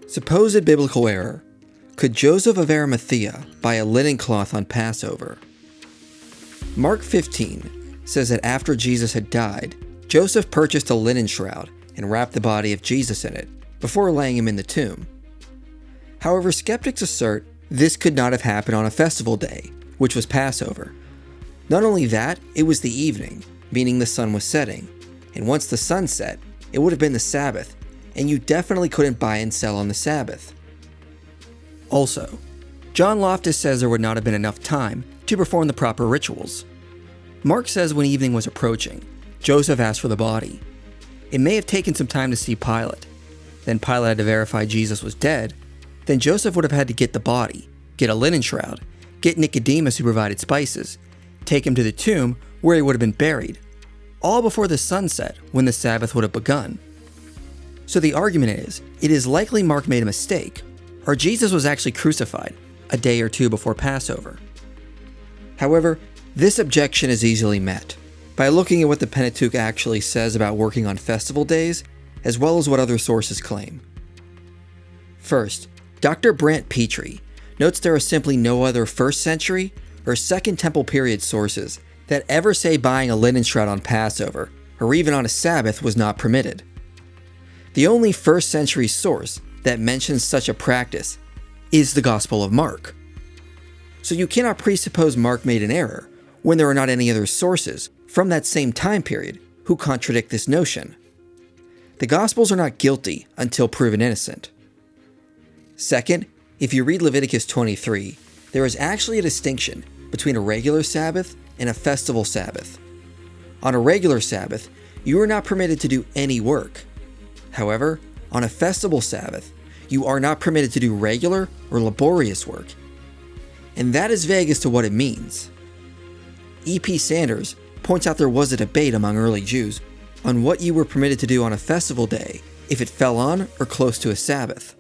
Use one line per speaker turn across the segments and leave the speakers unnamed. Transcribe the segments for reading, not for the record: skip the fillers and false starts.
Supposed biblical error. Could Joseph of Arimathea buy a linen cloth on Passover? Mark 15 says that after Jesus had died, Joseph purchased a linen shroud and wrapped the body of Jesus in it before laying him in the tomb. However, skeptics assert this could not have happened on a festival day, which was Passover. Not only that, it was the evening, meaning the sun was setting, and once the sun set, it would have been the Sabbath, and you definitely couldn't buy and sell on the Sabbath. Also, John Loftus says there would not have been enough time to perform the proper rituals. Mark says when evening was approaching, Joseph asked for the body. It may have taken some time to see Pilate. Then Pilate had to verify Jesus was dead. Then Joseph would have had to get the body, get a linen shroud, get Nicodemus who provided spices, take him to the tomb where he would have been buried, all before the sunset when the Sabbath would have begun. So the argument is, it is likely Mark made a mistake, or Jesus was actually crucified a day or two before Passover. However, this objection is easily met by looking at what the Pentateuch actually says about working on festival days, as well as what other sources claim. First, Dr. Brant Pitre notes there are simply no other 1st century or 2nd Temple period sources that ever say buying a linen shroud on Passover, or even on a Sabbath, was not permitted. The only 1st century source that mentions such a practice is the Gospel of Mark. So you cannot presuppose Mark made an error when there are not any other sources from that same time period who contradict this notion. The Gospels are not guilty until proven innocent. Second, if you read Leviticus 23, there is actually a distinction between a regular Sabbath and a festival Sabbath. On a regular Sabbath, you are not permitted to do any work. However, on a festival Sabbath, you are not permitted to do regular or laborious work. And that is vague as to what it means. E.P. Sanders points out there was a debate among early Jews on what you were permitted to do on a festival day if it fell on or close to a Sabbath.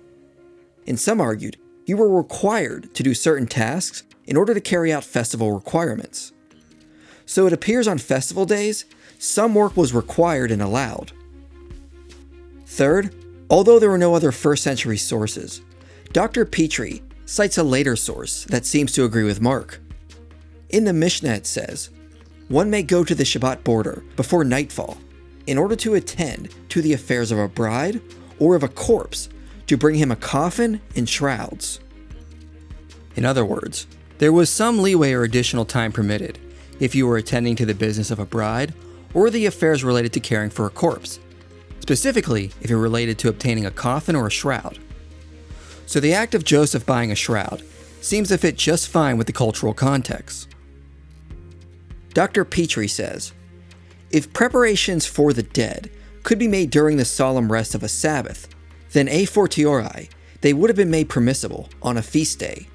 And some argued you were required to do certain tasks in order to carry out festival requirements. So it appears on festival days, some work was required and allowed. Third, although there were no other 1st century sources, Dr. Pitre cites a later source that seems to agree with Mark. In the Mishnah it says, one may go to the Shabbat border before nightfall in order to attend to the affairs of a bride or of a corpse to bring him a coffin and shrouds. In other words, there was some leeway or additional time permitted if you were attending to the business of a bride or the affairs related to caring for a corpse, specifically if it related to obtaining a coffin or a shroud. So the act of Joseph buying a shroud seems to fit just fine with the cultural context. Dr. Pitre says, if preparations for the dead could be made during the solemn rest of a Sabbath, then a fortiori, they would have been made permissible on a feast day.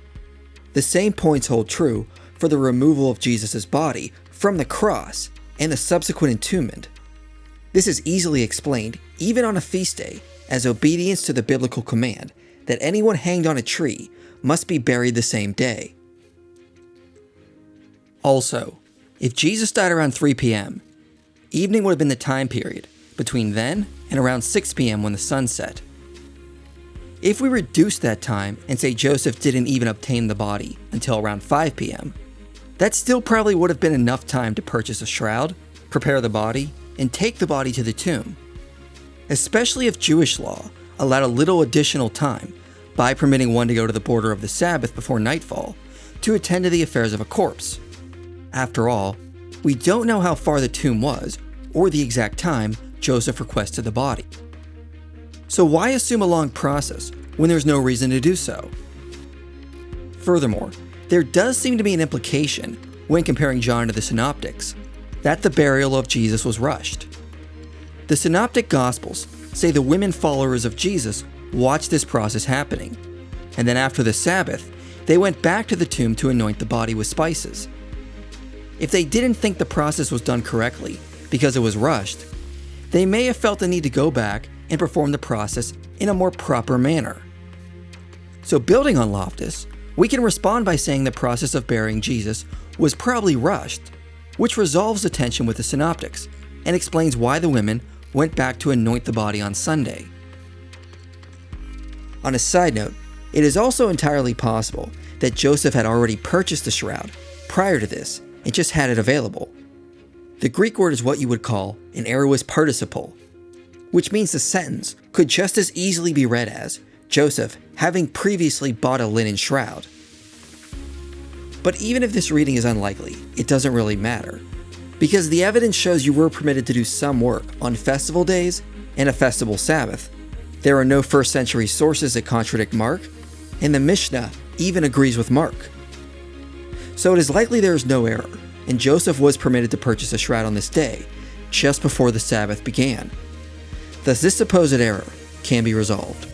The same points hold true for the removal of Jesus' body from the cross and the subsequent entombment. This is easily explained, even on a feast day, as obedience to the biblical command that anyone hanged on a tree must be buried the same day. Also, if Jesus died around 3 p.m., evening would have been the time period between then and around 6 p.m. when the sun set. If we reduce that time and say Joseph didn't even obtain the body until around 5 p.m., that still probably would have been enough time to purchase a shroud, prepare the body, and take the body to the tomb. Especially if Jewish law allowed a little additional time by permitting one to go to the border of the Sabbath before nightfall to attend to the affairs of a corpse. After all, we don't know how far the tomb was or the exact time Joseph requested the body. So why assume a long process when there's no reason to do so? Furthermore, there does seem to be an implication, when comparing John to the Synoptics, that the burial of Jesus was rushed. The Synoptic Gospels say the women followers of Jesus watched this process happening, and then after the Sabbath, they went back to the tomb to anoint the body with spices. If they didn't think the process was done correctly because it was rushed, they may have felt the need to go back and perform the process in a more proper manner. So building on Loftus, we can respond by saying the process of burying Jesus was probably rushed, which resolves the tension with the Synoptics and explains why the women went back to anoint the body on Sunday. On a side note, it is also entirely possible that Joseph had already purchased the shroud prior to this and just had it available. The Greek word is what you would call an aorist participle, which means the sentence could just as easily be read as Joseph having previously bought a linen shroud. But even if this reading is unlikely, it doesn't really matter, because the evidence shows you were permitted to do some work on festival days and a festival Sabbath. There are no first century sources that contradict Mark, and the Mishnah even agrees with Mark. So it is likely there is no error, and Joseph was permitted to purchase a shroud on this day, just before the Sabbath began. Thus this supposed error can be resolved.